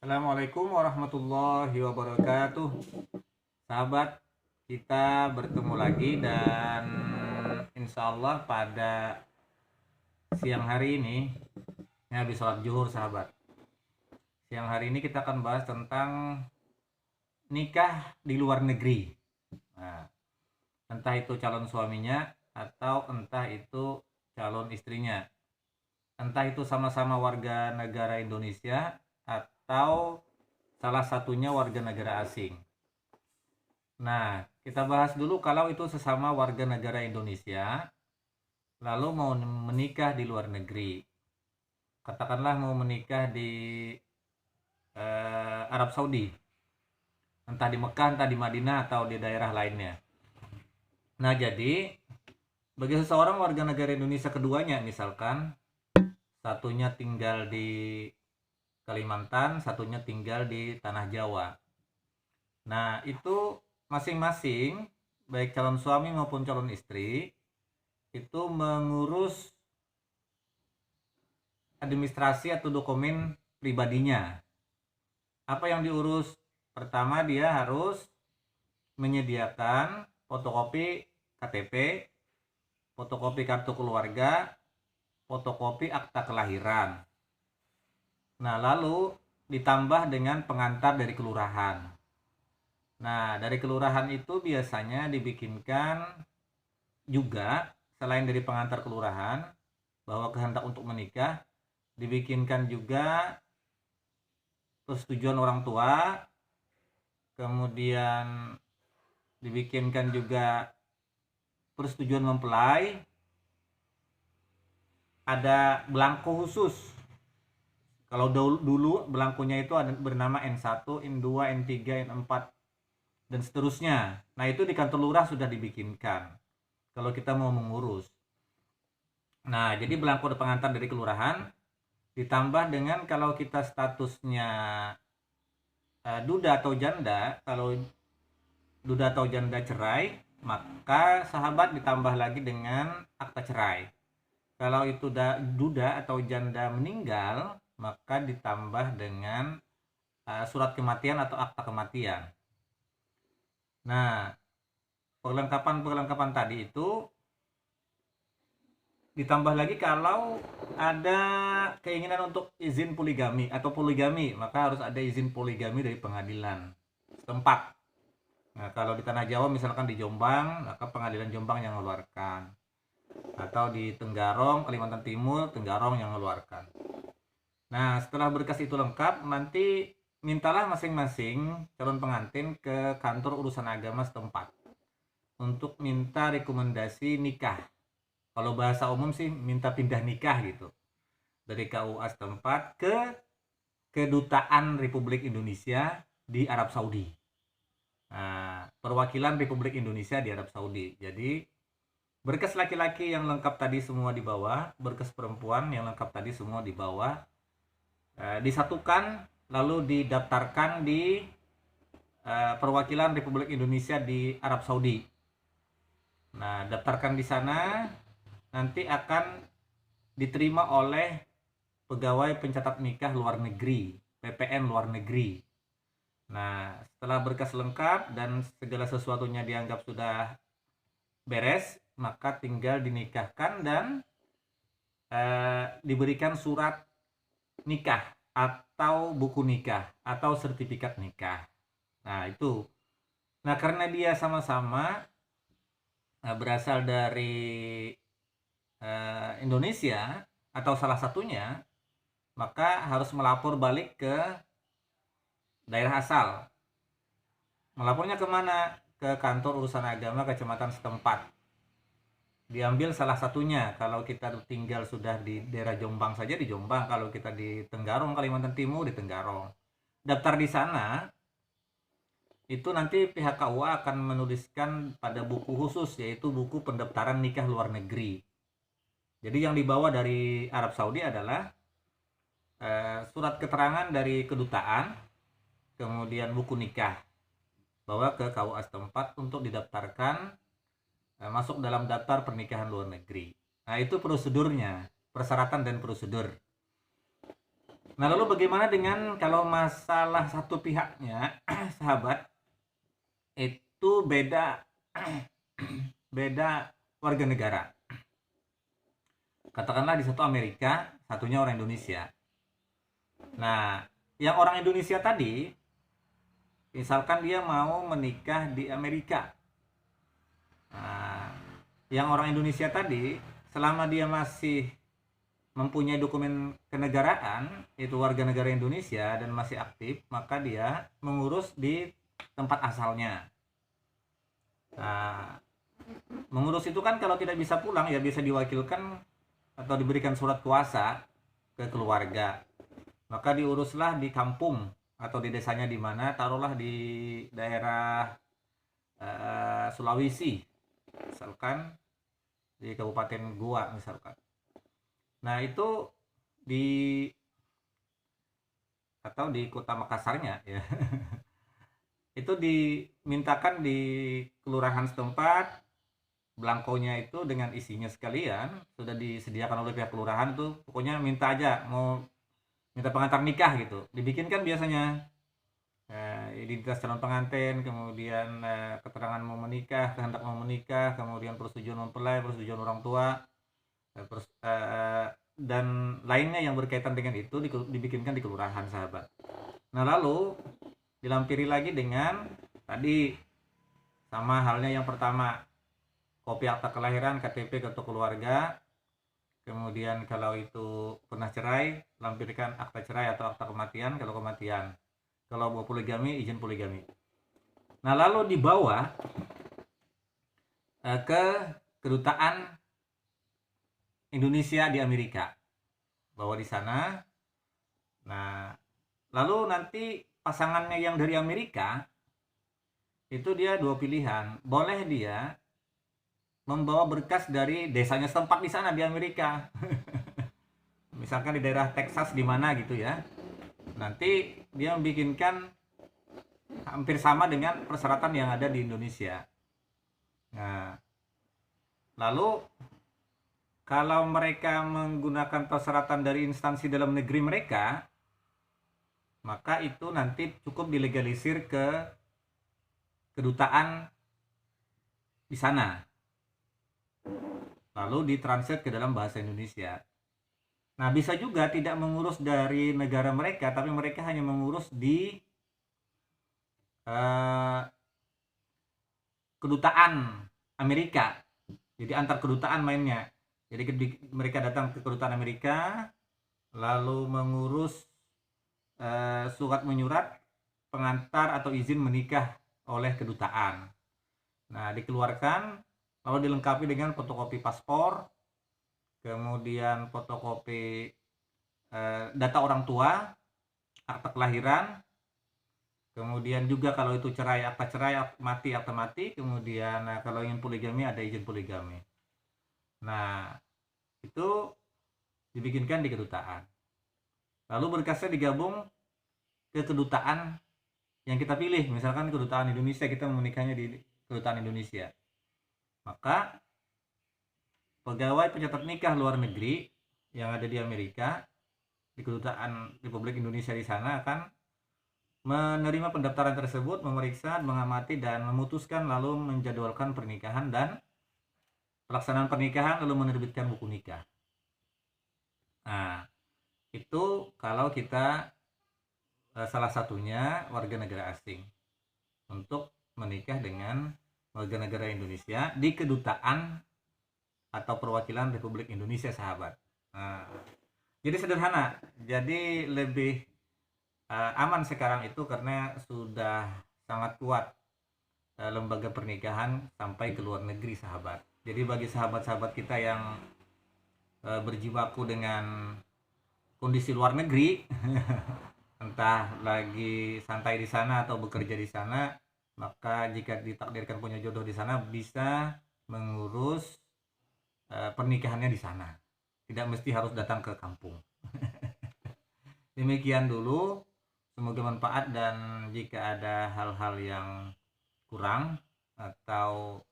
Assalamualaikum warahmatullahi wabarakatuh. Sahabat, kita bertemu lagi dan insya Allah pada siang hari ini, ini habis sholat zuhur sahabat. Siang hari ini kita akan bahas tentang nikah di luar negeri. Nah, entah itu calon suaminya atau entah itu calon istrinya. Entah itu sama-sama warga negara Indonesia atau salah satunya warga negara asing. Nah, kita bahas dulu kalau itu sesama warga negara Indonesia, lalu mau menikah di luar negeri. Katakanlah mau menikah di Arab Saudi, entah di Mekah, entah di Madinah, atau di daerah lainnya. Nah, jadi bagi seseorang warga negara Indonesia keduanya, misalkan satunya tinggal di Kalimantan, satunya tinggal di Tanah Jawa. Nah, itu masing-masing, baik calon suami maupun calon istri, itu mengurus administrasi atau dokumen pribadinya. Apa yang diurus? Pertama, dia harus menyediakan fotokopi KTP, fotokopi kartu keluarga, fotokopi akta kelahiran. Nah, lalu ditambah dengan pengantar dari kelurahan. Nah, dari kelurahan itu biasanya dibikinkan juga, selain dari pengantar kelurahan bahwa kehendak untuk menikah, dibikinkan juga persetujuan orang tua, kemudian dibikinkan juga persetujuan mempelai, ada belangko khusus. Kalau dulu belangkonya itu ada bernama N1, N2, N3, N4 dan seterusnya. Nah, itu di kantor lurah sudah dibikinkan kalau kita mau mengurus. Nah, jadi belangko pengantar dari kelurahan ditambah dengan kalau kita statusnya duda atau janda. Kalau duda atau janda cerai, maka sahabat ditambah lagi dengan akta cerai. Kalau itu duda atau janda meninggal, maka ditambah dengan surat kematian atau akta kematian. Nah, perlengkapan tadi itu ditambah lagi kalau ada keinginan untuk izin poligami atau poligami, maka harus ada izin poligami dari pengadilan setempat. Nah, kalau di Tanah Jawa misalkan di Jombang, maka pengadilan Jombang yang mengeluarkan. Atau di Tenggarong, Kalimantan Timur, Tenggarong yang mengeluarkan. Nah, setelah berkas itu lengkap, nanti mintalah masing-masing calon pengantin ke kantor urusan agama setempat untuk minta rekomendasi nikah. Kalau bahasa umum sih minta pindah nikah gitu. Dari KUA setempat ke Kedutaan Republik Indonesia di Arab Saudi. Nah, perwakilan Republik Indonesia di Arab Saudi. Jadi berkas laki-laki yang lengkap tadi semua di bawah, berkas perempuan yang lengkap tadi semua di bawah, disatukan lalu didaftarkan di perwakilan Republik Indonesia di Arab Saudi. Nah, daftarkan di sana, nanti akan diterima oleh pegawai pencatat nikah luar negeri, PPN luar negeri. Nah, setelah berkas lengkap dan segala sesuatunya dianggap sudah beres, maka tinggal dinikahkan dan diberikan surat nikah atau buku nikah atau sertifikat nikah. Nah, itu. Nah, karena dia sama-sama berasal dari Indonesia atau salah satunya, maka harus melapor balik ke daerah asal. Melapornya kemana? Ke kantor urusan agama kecamatan setempat. Diambil salah satunya. Kalau kita tinggal sudah di daerah Jombang saja di Jombang, kalau kita di Tenggarong Kalimantan Timur di Tenggarong. Daftar di sana, itu nanti pihak KUA akan menuliskan pada buku khusus, yaitu buku pendaftaran nikah luar negeri. Jadi yang dibawa dari Arab Saudi adalah surat keterangan dari kedutaan, kemudian buku nikah, bawa ke KUA setempat untuk didaftarkan masuk dalam daftar pernikahan luar negeri. Nah, itu prosedurnya, persyaratan dan prosedur. Nah, lalu bagaimana dengan kalau masalah satu pihaknya, sahabat, itu beda beda warga negara. Katakanlah di satu Amerika, satunya orang Indonesia. Nah, yang orang Indonesia tadi, misalkan dia mau menikah di Amerika. Nah, yang orang Indonesia tadi, selama dia masih mempunyai dokumen kenegaraan, itu warga negara Indonesia dan masih aktif, maka dia mengurus di tempat asalnya. Nah, mengurus itu kan kalau tidak bisa pulang ya bisa diwakilkan atau diberikan surat kuasa ke keluarga. Maka diuruslah di kampung atau di desanya di mana, taruhlah di daerah Sulawesi, misalkan di Kabupaten Goa misalkan. Nah, itu di atau di Kota Makassarnya ya. Itu dimintakan di kelurahan setempat, belangkonya itu dengan isinya sekalian sudah disediakan oleh pihak kelurahan tuh, pokoknya minta aja mau minta pengantar nikah gitu. Dibikinkan biasanya identitas calon pengantin, kemudian keterangan mau menikah, kehendak mau menikah, kemudian persetujuan mempelai, persetujuan orang tua, dan lainnya yang berkaitan dengan itu dibikinkan di kelurahan, sahabat. Nah, lalu dilampiri lagi dengan tadi sama halnya yang pertama, kopi akta kelahiran, KTP, kartu keluarga. Kemudian kalau itu pernah cerai, lampirkan akta cerai atau akta kematian kalau kematian. Kalau mau poligami, izin poligami. Nah, lalu dibawa ke kedutaan Indonesia di Amerika. Bawa di sana. Nah, lalu nanti pasangannya yang dari Amerika itu dia dua pilihan. Boleh dia membawa berkas dari desanya setempat di sana di Amerika. Misalkan di daerah Texas di mana gitu ya. Nanti dia membikinkan hampir sama dengan persyaratan yang ada di Indonesia. Nah, lalu kalau mereka menggunakan persyaratan dari instansi dalam negeri mereka, maka itu nanti cukup dilegalisir ke kedutaan di sana. Lalu ditranslate ke dalam bahasa Indonesia. Nah, bisa juga tidak mengurus dari negara mereka, tapi mereka hanya mengurus di kedutaan Amerika. Jadi antar kedutaan mainnya. Jadi mereka datang ke kedutaan Amerika, lalu mengurus surat menyurat pengantar atau izin menikah oleh kedutaan. Nah, dikeluarkan, lalu dilengkapi dengan fotokopi paspor, kemudian fotokopi data orang tua, akta kelahiran, kemudian juga kalau itu cerai, akta cerai, akta mati, kemudian kalau ingin poligami ada izin poligami. Nah, itu dibikinkan di kedutaan. Lalu berkasnya digabung ke kedutaan yang kita pilih. Misalkan kedutaan Indonesia, kita menikahnya di kedutaan Indonesia. Maka pegawai pencatat nikah luar negeri yang ada di Amerika, di kedutaan Republik Indonesia di sana akan menerima pendaftaran tersebut, memeriksa, mengamati, dan memutuskan lalu menjadwalkan pernikahan dan pelaksanaan pernikahan, lalu menerbitkan buku nikah. Nah, itu kalau kita salah satunya warga negara asing untuk menikah dengan warga negara Indonesia di kedutaan atau perwakilan Republik Indonesia, sahabat. Nah, jadi sederhana, jadi lebih aman sekarang itu karena sudah sangat kuat lembaga pernikahan sampai ke luar negeri, sahabat. Jadi bagi sahabat-sahabat kita yang berjibaku dengan kondisi luar negeri, entah lagi santai di sana atau bekerja di sana, maka jika ditakdirkan punya jodoh di sana bisa mengurus pernikahannya di sana. Tidak mesti harus datang ke kampung. Demikian dulu, semoga manfaat, dan jika ada hal-hal yang kurang atau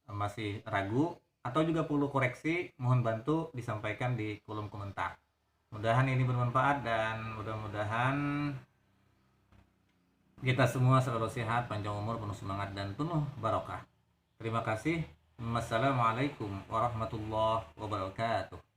masih ragu atau juga perlu koreksi, mohon bantu disampaikan di kolom komentar. Mudahan ini bermanfaat dan mudah-mudahan kita semua selalu sehat, panjang umur, penuh semangat dan penuh barokah. Terima kasih. Wassalamualaikum warahmatullahi wabarakatuh.